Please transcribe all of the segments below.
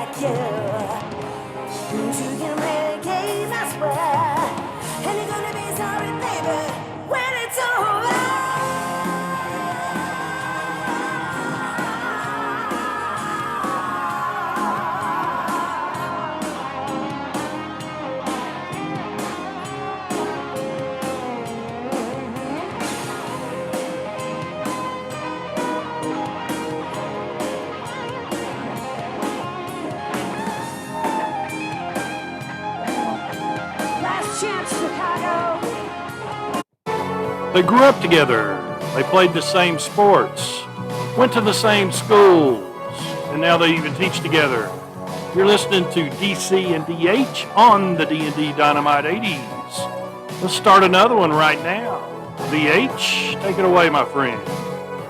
like you. You can play a game, I swear. And you're gonna be sorry, baby, when it's over. Last chance, Chicago. They grew up together. They played the same sports, went to the same schools, and now they even teach together. You're listening to DC and DH on the D&D Dynamite 80s. Let's start another one right now. DH, take it away, my friend.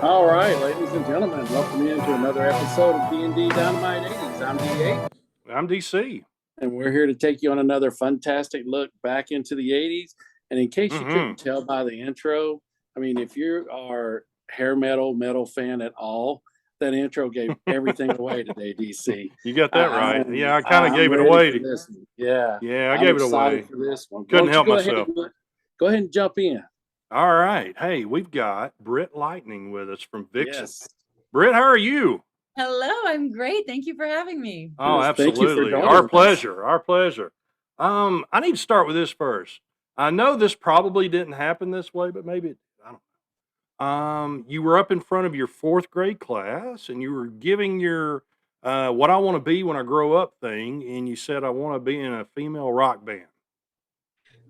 All right, ladies and gentlemen, welcome into another episode of D&D Dynamite 80s. I'm DH. I'm DC. And we're here to take you on another fantastic look back into the 80s. And in case you couldn't tell by the intro, I mean, if you are hair metal fan at all, that intro gave everything away today, DC. You got that right. Yeah, I kind of gave it away. Yeah. Yeah, I gave it away. For this one. Couldn't help myself. Go ahead and jump in. All right. Hey, we've got Britt Lightning with us from Vixen. Yes. Britt, how are you? Hello, I'm great. Thank you for having me. Oh, Yes, thank you for absolutely. joining Our us. pleasure. Our pleasure. I need to start with this first. I know this probably didn't happen this way, but maybe I don't know. You were up in front of your fourth grade class and you were giving your what I want to be when I grow up thing, and you said I want to be in a female rock band.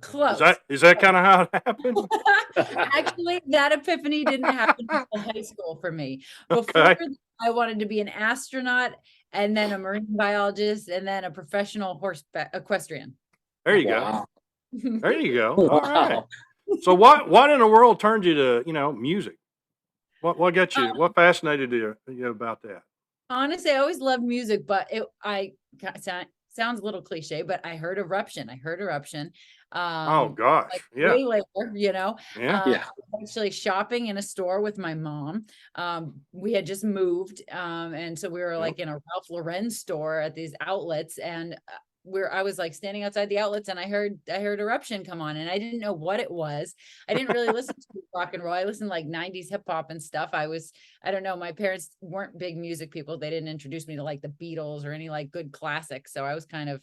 Close. Is that kind of how it happened? Actually, that epiphany didn't happen until high school for me. Before Okay. I wanted to be an astronaut and then a marine biologist and then a professional horse equestrian. There you Wow. go. There you go. All Wow. right. So what in the world turned you to, music? What got you? What fascinated you about that? Honestly, I always loved music, but sounds a little cliche, but I heard Eruption. Oh gosh. Like Yeah. way later, Yeah. Yeah. I was actually shopping in a store with my mom. We had just moved, and so we were like in a Ralph Lauren store at these outlets, and I was like standing outside the outlets, and I heard Eruption come on, and I didn't know what it was. I didn't really listen to rock and roll. I listened to like 90s hip hop and stuff. I don't know, my parents weren't big music people. They didn't introduce me to like the Beatles or any like good classics, so I was kind of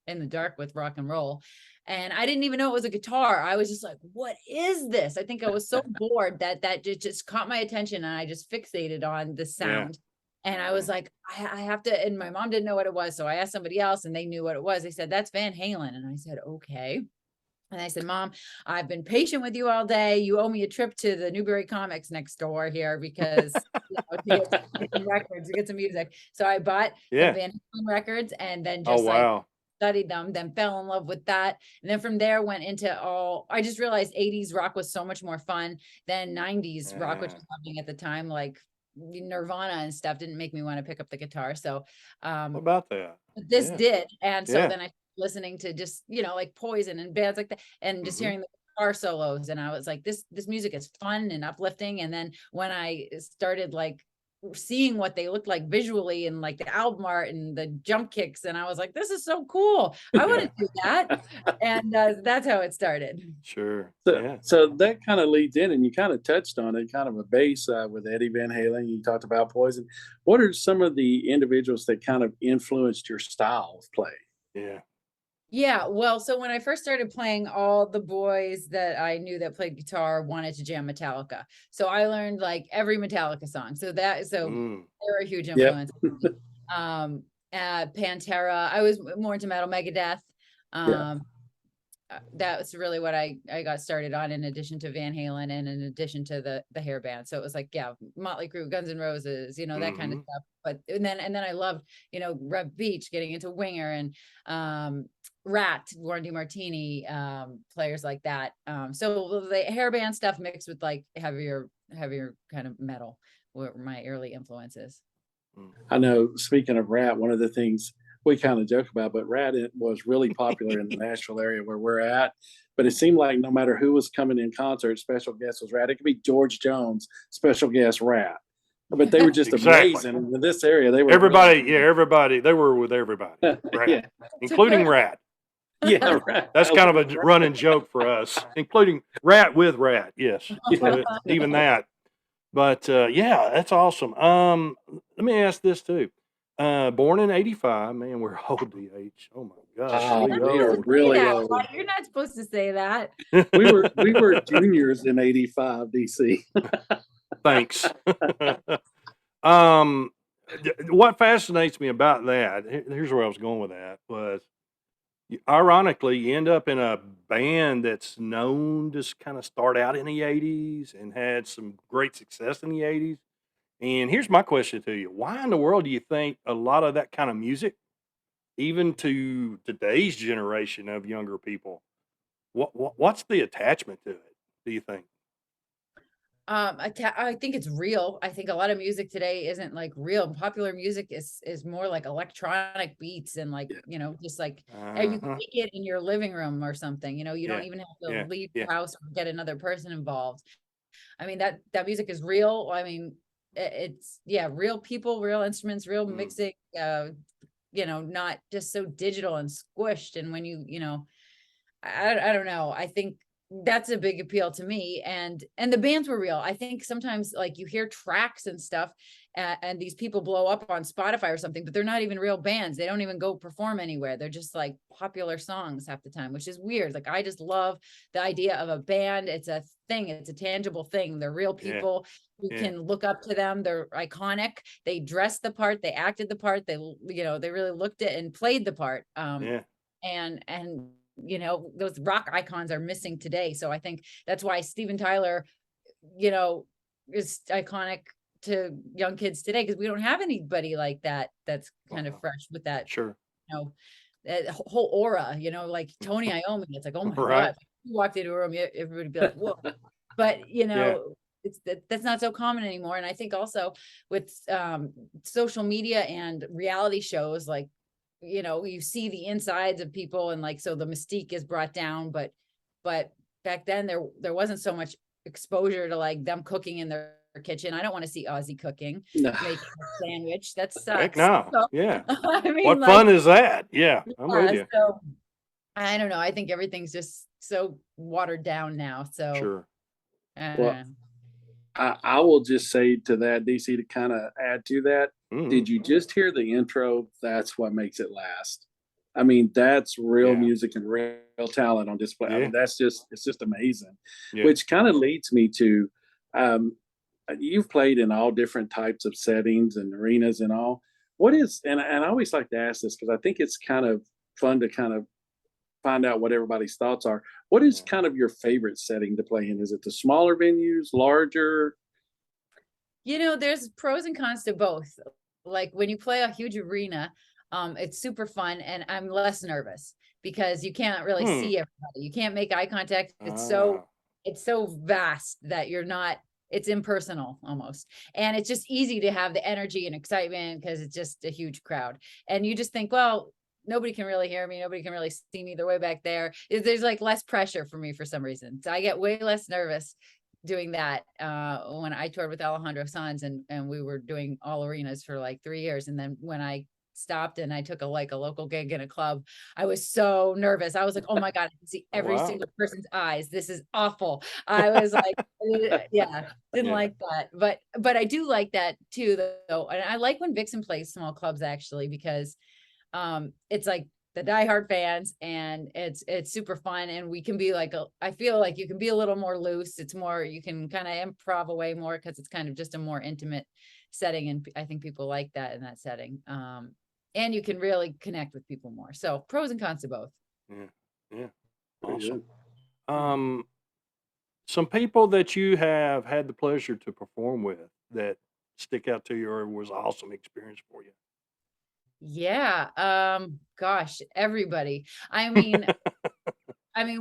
in the dark with rock and roll. And I didn't even know it was a guitar. I was just like, what is this? I think I was so bored that just caught my attention, and I just fixated on the sound. And I was like, I have to, and my mom didn't know what it was. So I asked somebody else and they knew what it was. They said, that's Van Halen. And I said, okay. And I said, Mom, I've been patient with you all day. You owe me a trip to the Newberry Comics next door here because to get some records, to get some music. So I bought the Van Halen records and then just studied them, then fell in love with that. And then from there went into I just realized 80s rock was so much more fun than 90s rock, which was happening at the time. Like Nirvana and stuff didn't make me want to pick up the guitar. So what about that? This did. And so then I listening to just, like Poison and bands like that, and just hearing the guitar solos. And I was like, this music is fun and uplifting. And then when I started like seeing what they looked like visually and like the album art and the jump kicks, and I was like, this is so cool. I want to do that. And that's how it started. Sure. So that kind of leads in, and you kind of touched on it, kind of a base with Eddie Van Halen. You talked about Poison. What are some of the individuals that kind of influenced your style of play? Yeah, well, so when I first started playing, all the boys that I knew that played guitar wanted to jam Metallica. So I learned like every Metallica song. So they're a huge influence. Pantera. I was more into metal, Megadeth. That was really what I got started on, in addition to Van Halen and in addition to the hair band. So it was like, Motley Crue, Guns N' Roses, that kind of stuff. But and then I loved, Rev Beach, getting into Winger and Rat, Warren DeMartini, players like that. So the hair band stuff mixed with like heavier kind of metal were my early influences. I know, speaking of Rat, one of the things we kind of joke about, but Rat was really popular in the Nashville area where we're at. But it seemed like no matter who was coming in concert, special guest was Rat. It could be George Jones, special guest Rat. but they were just Exactly. amazing. In this area, they were Everybody, yeah, everybody. They were with everybody, Rat, yeah, including Rat. yeah, right. That's kind of a running joke for us, including Rat with Rat. Yes, so even that. But yeah, that's awesome. Let me ask this too. Born in '85, man, we're old, DH. Oh my gosh, Oh, we we are old. really that. old. Why? You're not supposed to say that. We were juniors in '85, DC. Thanks. um, what fascinates me about that, here's where I was going with that, was ironically, you end up in a band that's known to kind of start out in the '80s and had some great success in the '80s. And here's my question to you. Why in the world do you think a lot of that kind of music, even to today's generation of younger people, what's the attachment to it, do you think? I think it's real. I think a lot of music today isn't like real. Popular music is more like electronic beats and like, Yeah. just like you can Uh-huh. make it in your living room or something. You Yeah. don't even have to Yeah. leave Yeah. your house or get another person involved. I mean, that music is real. I mean, it's real people, real instruments, real Mm. mixing, not just so digital and squished. And when I don't know. I think that's a big appeal to me, and the bands were real. I think sometimes like you hear tracks and stuff, and these people blow up on Spotify or something, but they're not even real bands. They don't even go perform anywhere. They're just like popular songs half the time, which is weird. Like I just love the idea of a band. It's a thing. It's a tangible thing. They're real Yeah. people. You Yeah. can look up to them. They're iconic. They dressed the part. They acted the part. They really looked it and played the part. Yeah. And those rock icons are missing today. So I think that's why Steven Tyler, is iconic to young kids today, because we don't have anybody like that that's kind of Wow. fresh with that, Sure. that whole aura, like Tony Iommi. It's like, oh my Right. God, if you walked into a room, everybody'd be like, whoa. But Yeah. that's not so common anymore. And I think also with social media and reality shows, like you see the insides of people, and like so the mystique is brought down, but back then there wasn't so much exposure to like them cooking in their kitchen. I don't want to see Ozzy cooking, No. making a sandwich. That Heck sucks. no. So, Yeah. I mean, What like, fun is that? Yeah, I'm with you. so I don't know. I think everything's just so watered down now. So Sure. Well, I will just say to that, DC, to kind of add to that. Mhm. Did you just hear the intro? That's what makes it last. I mean, that's real Yeah. music and real talent on display. I Yeah. mean, it's just amazing. Yeah. Which kind of leads me to, you've played in all different types of settings and arenas and all. What is, and I always like to ask this because I think it's kind of fun to kind of find out what everybody's thoughts are. What is kind of your favorite setting to play in? Is it the smaller venues, larger? there's pros and cons to both. Like when you play a huge arena, it's super fun, and I'm less nervous because you can't really see everybody. You can't make eye contact. It's Ah. so vast that it's impersonal almost. And it's just easy to have the energy and excitement because it's just a huge crowd. And you just think, well, nobody can really hear me. Nobody can really see me. They're way back there. There's like less pressure for me for some reason. So I get way less nervous doing that when I toured with Alejandro Sanz, and we were doing all arenas for like 3 years. And then when I stopped and I took a local gig in a club, I was so nervous. I was like, oh my God, I can see every Wow. single person's eyes. This is awful. I was like, didn't Yeah. like that. But I do like that too, though. And I like when Vixen plays small clubs actually, because it's like the diehard fans, and it's super fun, and we can be like I feel like you can be a little more loose. It's more, you can kind of improv away more because it's kind of just a more intimate setting, and I think people like that in that setting. And you can really connect with people more. So pros and cons to both. Yeah. Yeah. Pretty Awesome. good. Some people that you have had the pleasure to perform with that stick out to you or was an awesome experience for you. Yeah. Gosh, everybody. I mean,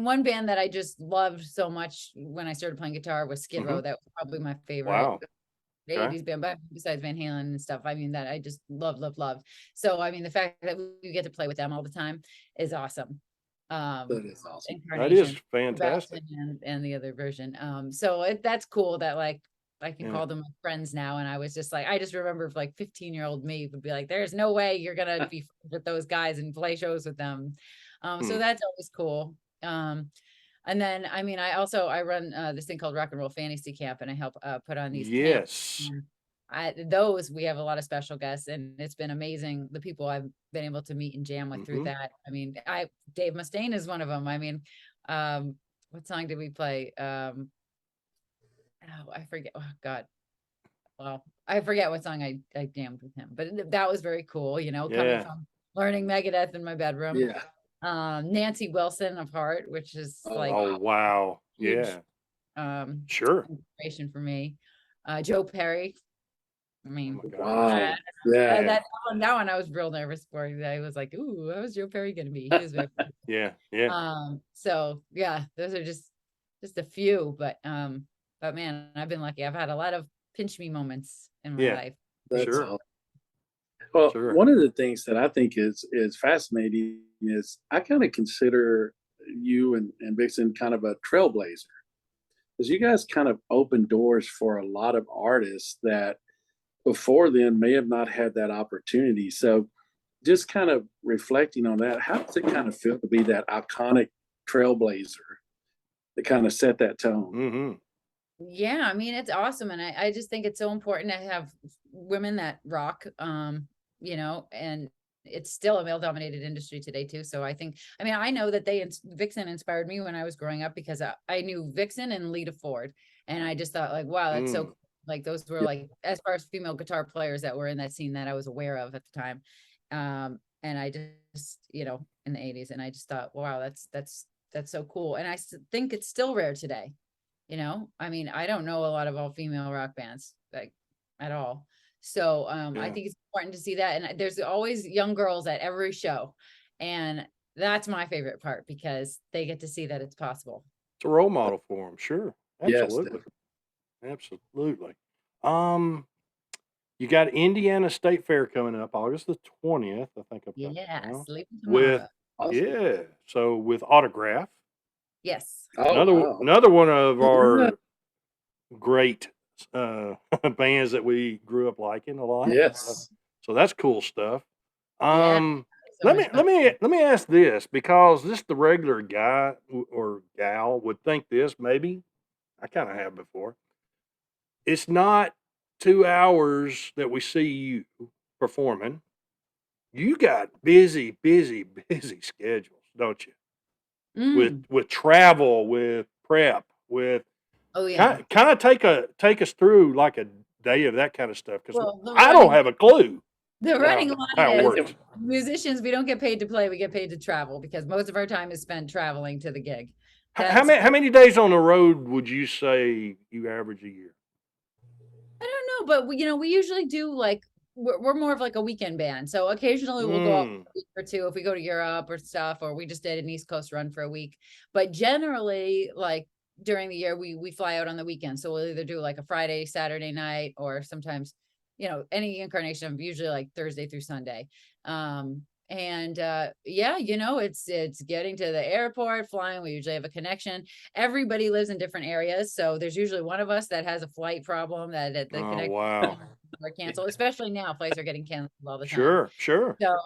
one band that I just loved so much when I started playing guitar was Skid Row. Mhm. That was probably my favorite Wow. Okay. 80s band, but besides Van Halen and stuff. I mean, that I just love. So, I mean, the fact that we get to play with them all the time is awesome. That is awesome. That is Incarnation, fantastic. Sebastian, and the other version. So that's cool that like I can Yeah. call them my friends now. And I was just like, I just remember like 15-year-old me would be like, there's no way you're gonna be friends with those guys and play shows with them. So Hmm. that's always cool. And then I mean, I run this thing called Rock and Roll Fantasy Camp, and I help put on these camps. Yes. Those we have a lot of special guests, and it's been amazing the people I've been able to meet and jam with through Hmm. that. I mean, Dave Mustaine is one of them. I mean, what song did we play? Oh, I forget. Oh God. Well, I forget what song I jammed with him, but that was very cool, coming Yeah. from learning Megadeth in my bedroom. Yeah. Nancy Wilson of Heart, which is like Oh, wow. huge Yeah. um Sure. inspiration for me. Joe Perry. I Oh mean, my gosh. Wow. that, Yeah. that one I was real nervous for. I was like, ooh, how was Joe Perry gonna be? He was very Yeah. Yeah. so yeah, those are just a few, but man, I've been lucky. I've had a lot of pinch me moments in my Yeah. life. That's Sure. awesome. Well, Sure. one of the things that I think is fascinating is I kind of consider you and Vixen kind of a trailblazer, because you guys kind of open doors for a lot of artists that before then may have not had that opportunity. So just kind of reflecting on that, how does it kind of feel to be that iconic trailblazer that kind of set that tone? Hmm. Yeah, I mean, it's awesome. And I just think it's so important to have women that rock, and it's still a male dominated industry today too. So I think, I mean, I know that Vixen inspired me when I was growing up, because I knew Vixen and Lita Ford. And I just thought like, wow, that's so Mm. cool. Like those were Yeah. like, as far as female guitar players that were in that scene that I was aware of at the time. And I just, in the 80s, and I just thought, wow, that's so cool. And think it's still rare today. I mean, I don't know a lot of all female rock bands like at all. So I Yeah. think it's important to see that. And there's always young girls at every show. And that's my favorite part, because they get to see that it's possible. It's a role model for them. Sure. Yes. Absolutely. Absolutely. Um, you got Indiana State Fair coming up August the 20th. I think I've got that Yeah, now. sleeping With tomorrow. Awesome. yeah, so with Autograph, Yes. Oh, another wow. another one of Yeah. our great bands that we grew up liking a lot. Yes. So that's cool stuff. Yeah. So Let much me fun. let me ask this, because just the regular guy or gal would think this. Maybe I kind of have before. It's not 2 hours that we see you performing. You got busy, busy, busy schedules, don't you? Mm. With travel, with prep, with Oh yeah. kind of take us through like a day of that kind of stuff, because Well, I don't have a clue the running how line it is works. musicians, we don't get paid to play, we get paid to travel, because most of our time is spent traveling to the gig. How many days on the road would you say you average a year? I don't know, but we usually do like we're more of like a weekend band. So occasionally we'll go out for a week or two if we go to Europe or stuff, or we just did an East Coast run for a week. But generally, like during the year, we fly out on the weekend. So we'll either do like a Friday, Saturday night, or sometimes, any incarnation of usually like Thursday through Sunday. And yeah, it's getting to the airport, flying. We usually have a connection. Everybody lives in different areas, so there's usually one of us that has a flight problem that the Oh, connection wow. are canceled. Especially now, flights are getting canceled all the time. Sure. So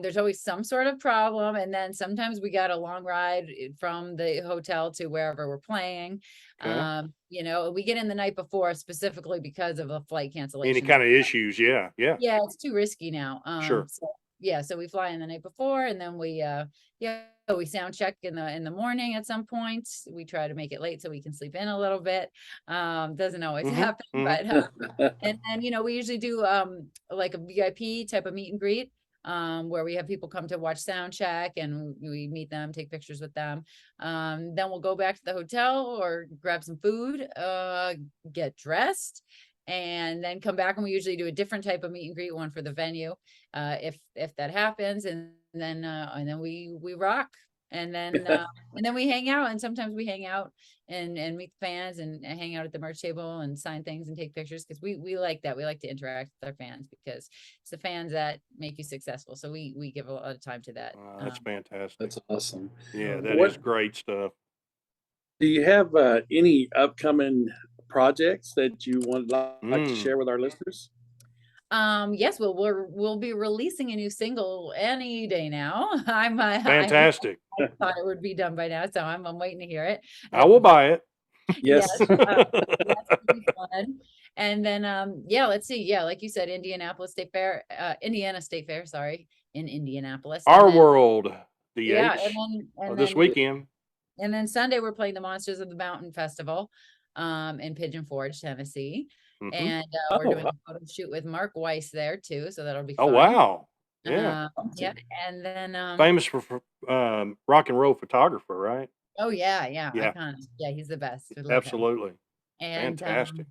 there's always some sort of problem, and then sometimes we got a long ride from the hotel to wherever we're playing. Okay. We get in the night before specifically because of a flight cancellation. Any kind of issues? Yeah. Yeah, it's too risky now. Sure. So we fly in the night before, and then we we sound check in the morning at some point. We try to make it late so we can sleep in a little bit. Doesn't always happen, but and then we usually do like a VIP type of meet and greet, where we have people come to watch sound check, and we meet them, take pictures with them. Then we'll go back to the hotel or grab some food, get dressed, and then come back, and we usually do a different type of meet and greet, one for the venue, if that happens, and then we rock, and then we hang out, and sometimes we hang out and meet the fans, and hang out at the merch table and sign things and take pictures, because we like that. We like to interact with our fans, because it's the fans that make you successful. So we give a lot of time to that. That's fantastic. That's awesome. Yeah, that What is great stuff. do you have any upcoming projects that you would like to share with our listeners? Yes, we'll be releasing a new single any day now. Fantastic. I thought it would be done by now, so I'm waiting to hear it. I will buy it. Yes. Yes, that's gonna be fun. And then yeah, let's see. Yeah, like you said, Indiana State Fair, sorry, in Indianapolis. Our And then, World, the yeah, H, and this then weekend. and then Sunday we're playing the Monsters of the Mountain Festival in Pigeon Forge, Tennessee. Mhm. And we're doing a photo shoot with Mark Weiss there too, so that'll be Oh, fun. wow. Yeah. Yeah, and then Famous for rock and roll photographer, right? oh yeah, Yeah. iconic. Yeah, he's the best. We love him. Absolutely. And Fantastic.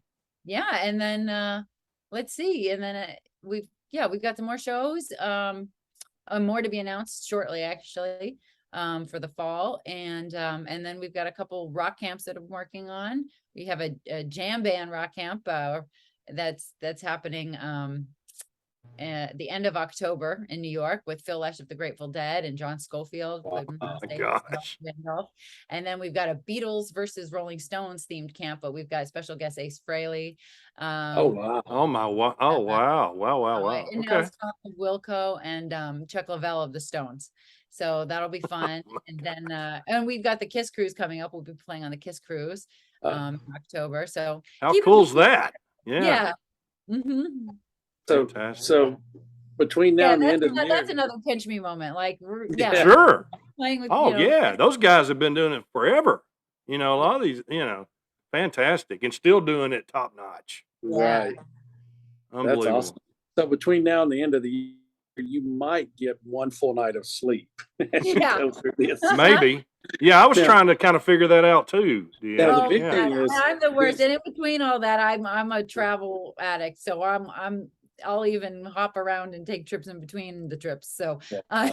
yeah, and then let's see, and then we've got some more shows, more to be announced shortly, actually, for the fall, and then we've got a couple rock camps that I'm working on. We have a jam band rock camp that's happening at the end of October in New York with Phil Lesh of the Grateful Dead and John Schofield. Oh my gosh. And then we've got a Beatles versus Rolling Stones themed camp, but we've got special guest Ace Frehley. Oh wow. Oh my wow. Oh wow. Wow. And Okay. Nels Tom of Wilco and Chuck Leavell of the Stones. So that'll be fun. And then and we've got the Kiss Cruise coming up. We'll be playing on the Kiss Cruise in October. So How cool is that? Yeah. So between now and the end of the year, that's another pinch me moment. Like Sure. playing with, yeah, those guys have been doing it forever. A lot of these, fantastic, and still doing it top notch. right? Unbelievable. That's awesome. So between now and the end of the year, you might get one full night of sleep. As you Yeah. go through this. Maybe. Yeah, I was Yeah. trying to kind of figure that out too. Yeah, the Oh, big yeah, thing is I'm the worst. And in between all that, I'm a travel addict, so I'll even hop around and take trips in between the trips. So I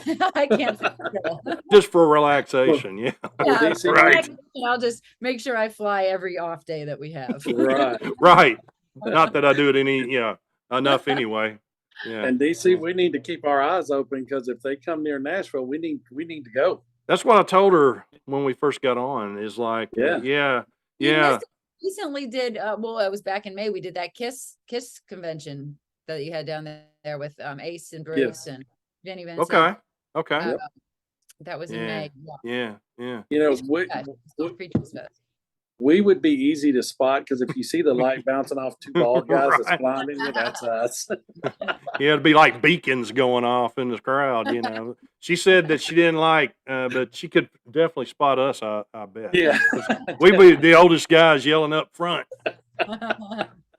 can't sit still. Just for relaxation. Yeah. Yeah, DC, for right. relaxation, I'll just make sure I fly every off day that we have. right. Right. Not that I do it enough anyway. Yeah. And DC, we need to keep our eyes open because if they come near Nashville, we need to go. That's what I told her when we first got on, is like, Yeah. You missed it. Recently did well, it was back in May. We did that Kiss convention that you had down there with Ace and Bruce and Vinnie Vincent. Okay. That was in May. Yeah. We would be easy to spot because if you see the light bouncing off two bald guys that's blinding you, that's us. Yeah, it'd be like beacons going off in the crowd, She said that she didn't like, but she could definitely spot us, I bet. Yeah. We'd be the oldest guys yelling up front.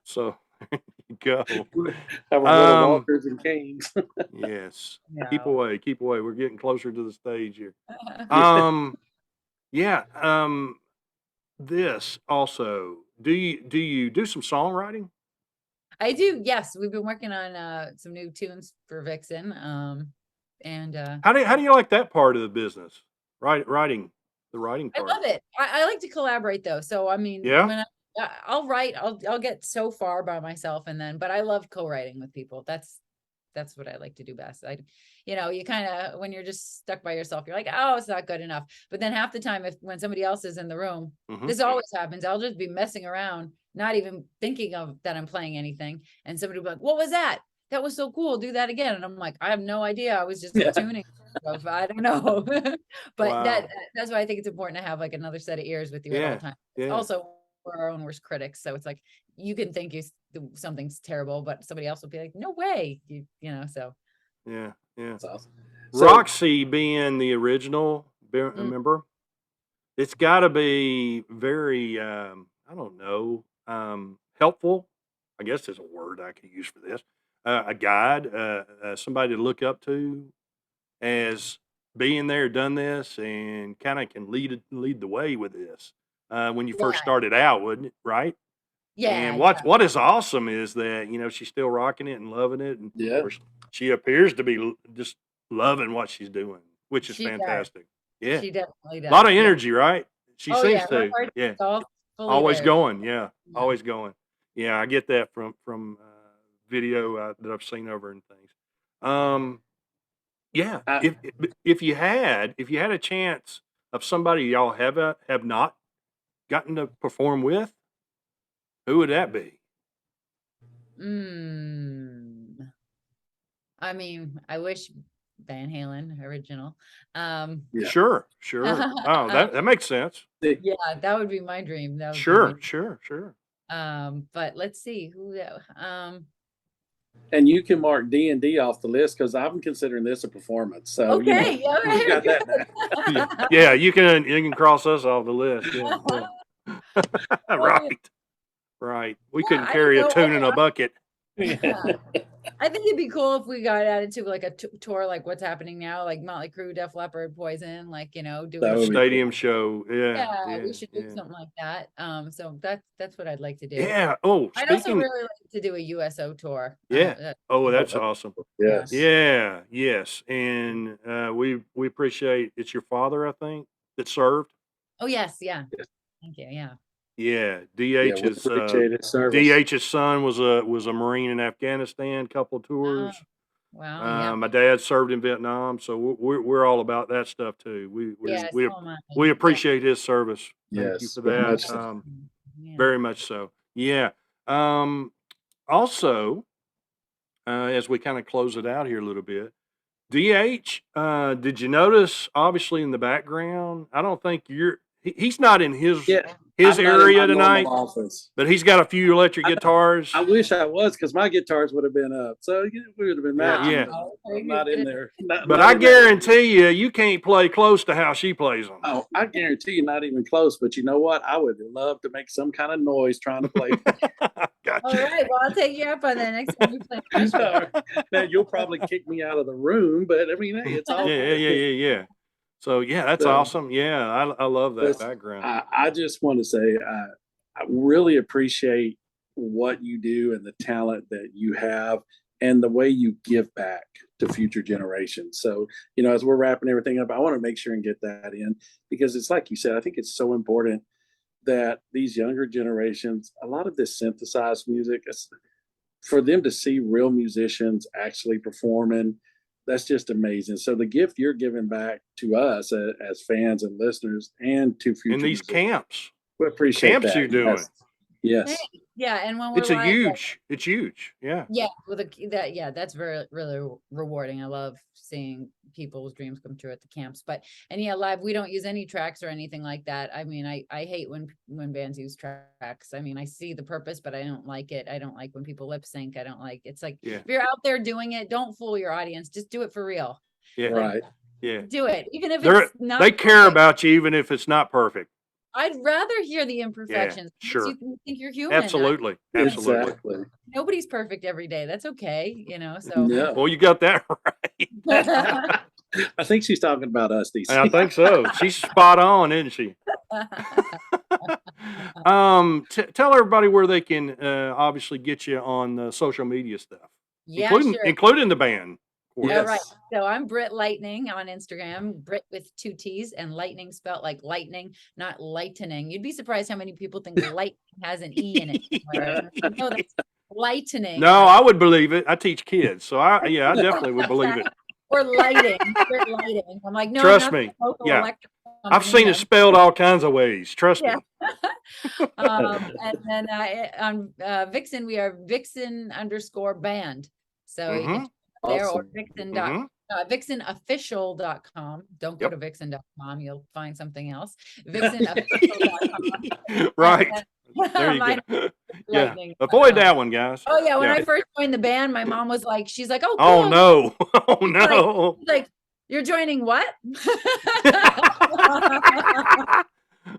So, go. Have our little walkers and canes. Yes. Yeah. Keep away. We're getting closer to the stage here. This also, do you do some songwriting? I do, yes. We've been working on some new tunes for Vixen. And How do you like that part of the business? Writing, the writing I part. love it. I like to collaborate though. So I mean, when I'll write, I'll get so far by myself but I love co-writing with people. That's what I like to do best. You kind of, when you're just stuck by yourself, you're like, oh, it's not good enough. But then half the time, when somebody else is in the room, this always happens. I'll just be messing around, not even thinking of that I'm playing anything. And somebody will be like, what was that? That was so cool. Do that again. And I'm like, I have no idea. I was just tuning. I don't know. But that's why I think it's important to have like another set of ears with you at all times. Yeah. Also, we're our own worst critics. So it's like, you can think something's terrible, but somebody else will be like, no way. So. Yeah. That's awesome. Roxy being the original member, it's got to be very, I don't know, helpful. I guess there's a word I could use for this. A guide, somebody to look up to as being there, done this, and kind of can lead the way with this. When you first started out, wouldn't it? Right? Yeah. And what is awesome is that, she's still rocking it and loving it. And she appears to be just loving what she's doing, which is fantastic. Yeah. She definitely does. A lot of energy, right? She seems to. Yeah. Always going. Yeah. Always going. Yeah. I get that from video that I've seen over and things. Yeah. If you had a chance of somebody y'all have not gotten to perform with, Who would that be? I mean, I wish Van Halen original. Yeah. Sure. Oh, that makes sense. Yeah, that would be my dream. That would be Sure. but let's see who that. And you can mark D&D off the list because I'm considering this a performance. So Okay, you got that now. Yeah, you can cross us off the list. Yeah. Right. We couldn't carry a tune in a bucket. I think it'd be cool if we got added to like a tour, like what's happening now, like Motley Crue, Def Leppard, Poison, like doing a stadium show. Yeah, we should do something like that. So that's what I'd like to do. Yeah. Oh, I'd also really like to do a USO tour. Yeah. That's awesome. Yes. Yeah. Yes. And we appreciate it's your father, I think, that served. Oh yes. Yeah. Thank you. Yeah. Yeah, DH's son was a Marine in Afghanistan, couple of tours. Wow. My dad served in Vietnam, so we're all about that stuff too. We appreciate his service. Thank you for that. Very much so. Yeah. Also, as we kind of close it out here a little bit, DH, did you notice? Obviously, in the background, I don't think he's not in his area tonight, but he's got a few electric guitars. I wish I was, because my guitars would have been up, so we would have been matching. Yeah. I'm not in there. But I guarantee you can't play close to how she plays them. Oh, I guarantee you, not even close. But you know what? I would love to make some kind of noise trying to play. Gotcha. All right. Well, I'll take you up on that next time you play. Now you'll probably kick me out of the room, but I mean, hey, it's all. Yeah. So yeah, that's awesome. Yeah, I love that background. I just want to say I really appreciate what you do and the talent that you have and the way you give back to future generations. So, as we're wrapping everything up, I want to make sure and get that in, because it's like you said, I think it's so important that these younger generations, a lot of this synthesized music, for them to see real musicians actually performing, that's just amazing. So the gift you're giving back to us as fans and listeners, and to future in these camps, we appreciate camps that. you're doing. Yes. Yeah, and when we're it's huge. Yeah. Yeah, that's very really rewarding. I love seeing people's dreams come true at the camps. But live, we don't use any tracks or anything like that. I mean, I hate when bands use tracks. I mean, I see the purpose, but I don't like it. I don't like when people lip sync. I don't like it's like if you're out there doing it, don't fool your audience. Just do it for real. Yeah. Right. Yeah. Do it, even if it's not. They care about you, even if it's not perfect. I'd rather hear the imperfections. Yeah, sure. You think you're human. Absolutely. Exactly. Nobody's perfect every day. That's okay. So. Yeah. Well, you got that right. I think she's talking about us, DC. I think so. She's spot on, isn't she? Tell everybody where they can obviously get you on social media stuff. Yeah, including the band. Yes. All right. So I'm Britt Lightning on Instagram, Britt with 2 T's and lightning spelled like lightning, not lightening. You'd be surprised how many people think lightning has an E in it. That's lightening. No, I would believe it. I teach kids. So I definitely would believe it. Or lighting. Lighting. I'm like, no. Trust me. Yeah. I've seen it spelled all kinds of ways. Trust me. And then on Vixen, we are Vixen_band. So you can there or Vixen. Vixenofficial.com. Don't go to Vixen.com. You'll find something else. Vixenofficial.com. Right. There you go. Yeah. Avoid that one, guys. Oh yeah. When I first joined the band, my mom was like, she's like, oh, cool. Oh no. Oh no. She's like, you're joining what?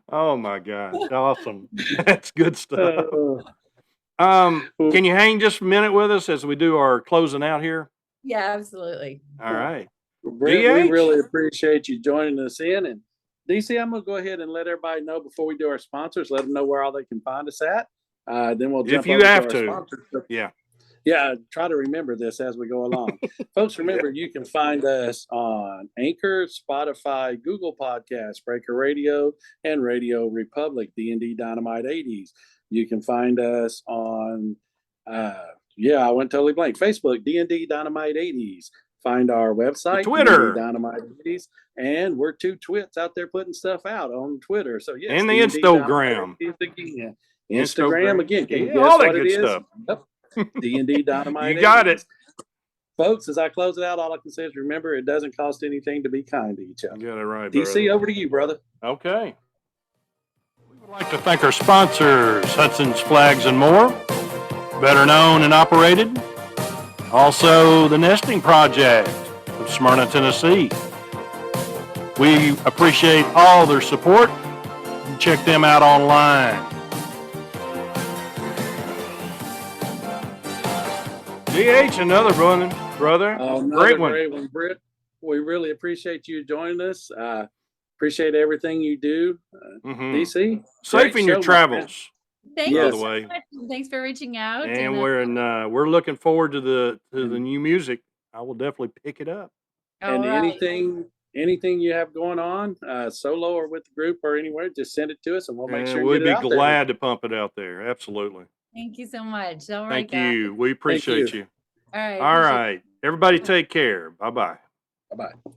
Oh my gosh. Awesome. That's good stuff. Can you hang just a minute with us as we do our closing out here? Yeah, absolutely. All right. Britt, we really appreciate you joining us in. And DC, I'm going to go ahead and let everybody know before we do our sponsors, let them know where all they can find us at. Then we'll jump if you have to. Yeah, try to remember this as we go along. Folks, remember, you can find us on Anchor, Spotify, Google Podcasts, Breaker Radio, and Radio Republic, D&D Dynamite 80s. You can find us on, I went totally blank, Facebook, D&D Dynamite 80s. Find our website, Twitter, Dynamite 80s, and we're 2 twits out there putting stuff out on Twitter. So, yes. And the Instagram. Instagram again. Can you Yeah, guess all that what it good is? stuff. Yep. D&D Dynamite. You got it. Folks, as I close it out, all I can say is remember, it doesn't cost anything to be kind to each other. You got it right, DC, brother. over to you, brother. Okay. We would like to thank our sponsors, Hudson's Flags and More, better known and operated. Also, the Nesting Project of Smyrna, Tennessee. We appreciate all their support. Check them out online. DH, another brother. Great one. Great one, Britt. We really appreciate you joining us. Appreciate everything you do. DC, Safe in your travels. Thank Yes. you By the so way. much. Thanks for reaching out. And we're looking forward to the new music. I will definitely pick it up. And all right. anything you have going on, solo or with the group or anywhere, just send it to us and we'll make sure we'd get be it out glad to pump it out there. Absolutely. Thank you so much. All right, Thank you. We appreciate you. All right. All right. Everybody take care. Bye-bye. There. Bye-bye.